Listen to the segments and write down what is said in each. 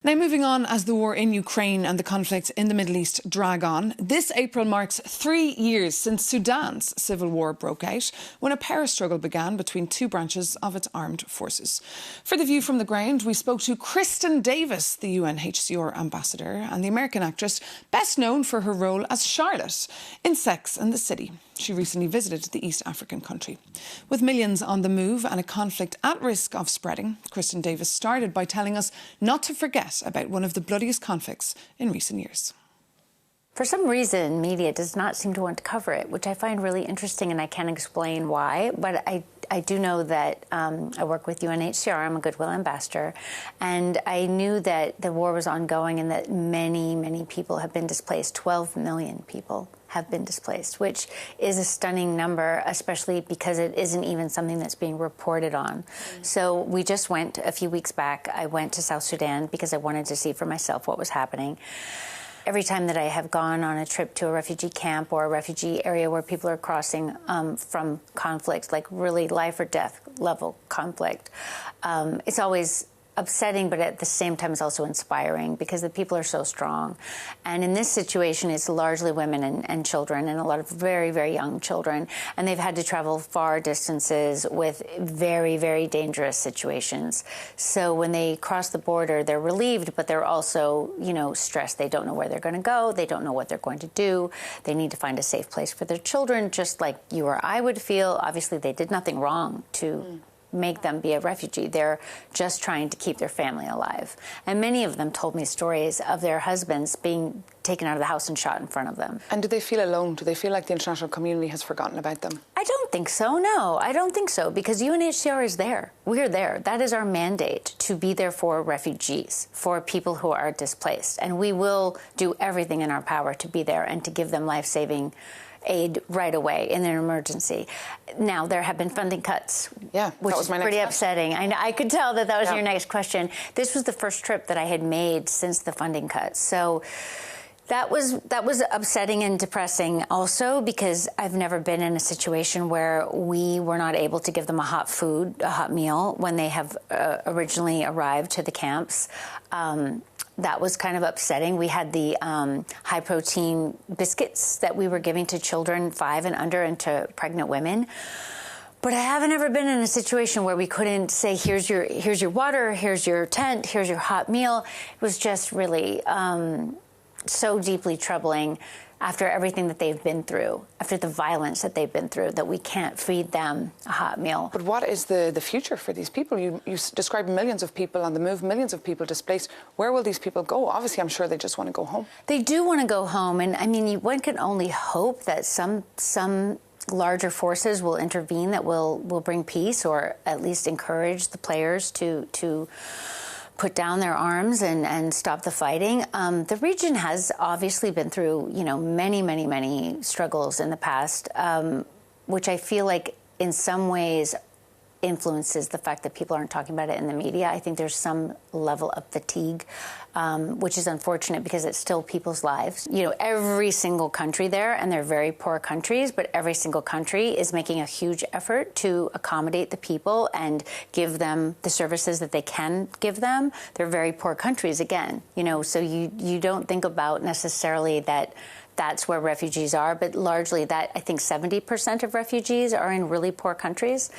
Now, moving on, as the war in Ukraine and the conflicts in the Middle East drag on, this April marks 3 years since Sudan's civil war broke out, when a power struggle began between two branches of its armed forces. For The View from the Ground, we spoke to Kristin Davis, the UNHCR ambassador, and the American actress best known for her role as Charlotte in Sex and the City. She recently visited the East African country. With millions on the move and a conflict at risk of spreading, Kristin Davis started by telling us not to forget about one of the bloodiest conflicts in recent years. For some reason, media does not seem to want to cover it, which I find really interesting, and I can't explain why. But I do know that I work with UNHCR. I'm a Goodwill ambassador. And I knew that the war was ongoing and that many, many people have been displaced. 12 million people have been displaced, which is a stunning number, especially because it isn't even something that's being reported on. So we just went a few weeks back. I went to South Sudan because I wanted to see for myself what was happening. Every time that I have gone on a trip to a refugee camp or a refugee area where people are crossing from conflict, like really life or death level conflict, it's always upsetting, but at the same time it's also inspiring because the people are so strong. And in this situation, it's largely women and children, and a lot of very, very young children. And they've had to travel far distances with very, very dangerous situations. So when they cross the border, they're relieved, but they're also, stressed. They don't know where they're going to go. They don't know what they're going to do. They need to find a safe place for their children, just like you or I would feel. Obviously, they did nothing wrong to make them be a refugee. They're just trying to keep their family alive. And many of them told me stories of their husbands being taken out of the house and shot in front of them. And do they feel alone? Do they feel like the international community has forgotten about them? I don't think so, no. I don't think so, because UNHCR is there. We're there. That is our mandate, to be there for refugees, for people who are displaced. And we will do everything in our power to be there and to give them life-saving aid right away in an emergency. Now, there have been funding cuts, which is pretty upsetting. I could tell that was your next question. This was the first trip that I had made since the funding cuts. So that was upsetting and depressing also, because I've never been in a situation where we were not able to give them a hot meal when they have originally arrived to the camps. That was kind of upsetting. We had the high-protein biscuits that we were giving to children 5 and under and to pregnant women. But I haven't ever been in a situation where we couldn't say, here's your water, here's your tent, here's your hot meal. It was just really so deeply troubling after everything that they've been through, after the violence that they've been through, that we can't feed them a hot meal. But what is the future for these people? You described millions of people on the move, millions of people displaced. Where will these people go? Obviously, I'm sure they just want to go home. They do want to go home. And I mean, one can only hope that some larger forces will intervene that will bring peace, or at least encourage the players to put down their arms and stop the fighting. The region has obviously been through, many, many, many struggles in the past, which I feel like in some ways influences the fact that people aren't talking about it in the media. I think there's some level of fatigue, which is unfortunate because it's still people's lives. Every single country there, and they're very poor countries, but every single country is making a huge effort to accommodate the people and give them the services that they can give them. They're very poor countries, again, so you don't think about necessarily that that's where refugees are, but largely that, I think 70% of refugees are in really poor countries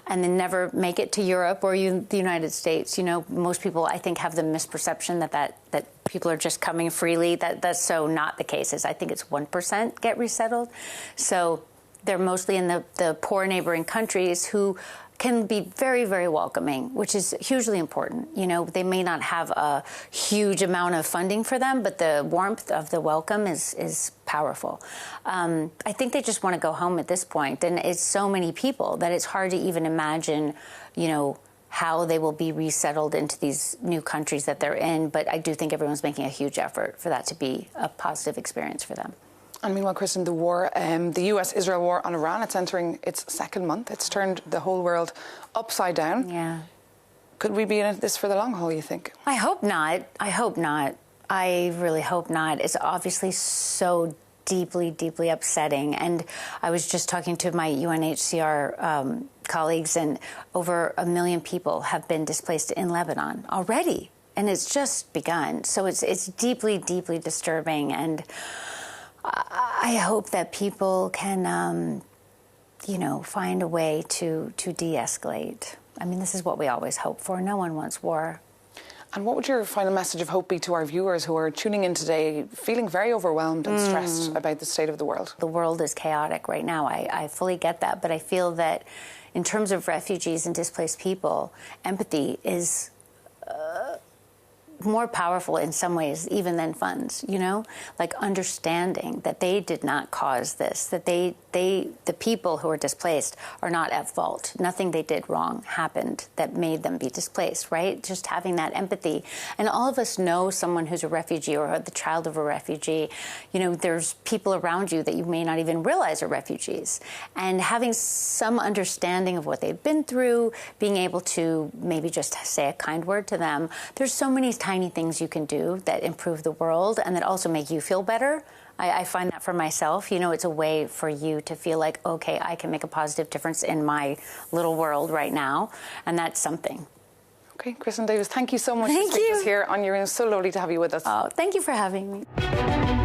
and then never make it to Europe or the United States. Most people, I think, have the misperception that people are just coming freely. That's so not the case. I think it's 1% get resettled. So they're mostly in the poor neighboring countries who can be very, very welcoming, which is hugely important. They may not have a huge amount of funding for them, but the warmth of the welcome is powerful. I think they just want to go home at this point, and it's so many people that it's hard to even imagine, how they will be resettled into these new countries that they're in. But I do think everyone's making a huge effort for that to be a positive experience for them. And meanwhile, Kristin, the war, the US-Israel war on Iran, it's entering its second month. It's turned the whole world upside down. Yeah. Could we be in this for the long haul, you think? I hope not. I really hope not. It's obviously so deeply, deeply upsetting. And I was just talking to my UNHCR colleagues, and over 1 million people have been displaced in Lebanon already. and it's just begun. So it's deeply, deeply disturbing, and I hope that people can, find a way to de-escalate. I mean, this is what we always hope for. No one wants war. And what would your final message of hope be to our viewers who are tuning in today, feeling very overwhelmed and stressed about the state of the world? The world is chaotic right now. I fully get that. But I feel that in terms of refugees and displaced people, empathy is more powerful in some ways even than funds, like understanding that they did not cause this, that the people who are displaced are not at fault. Nothing they did wrong happened that made them be displaced, right? Just having that empathy. And all of us know someone who's a refugee or the child of a refugee. There's people around you that you may not even realize are refugees. And having some understanding of what they've been through, being able to maybe just say a kind word to them. There's so many tiny things you can do that improve the world and that also make you feel better. I find that for myself, it's a way for you to feel like, okay, I can make a positive difference in my little world right now, and that's something. Okay, Kristin Davis, thank you so much for Thank speaking you. to us here on Euronews. So lovely to have you with us. Oh, thank you for having me.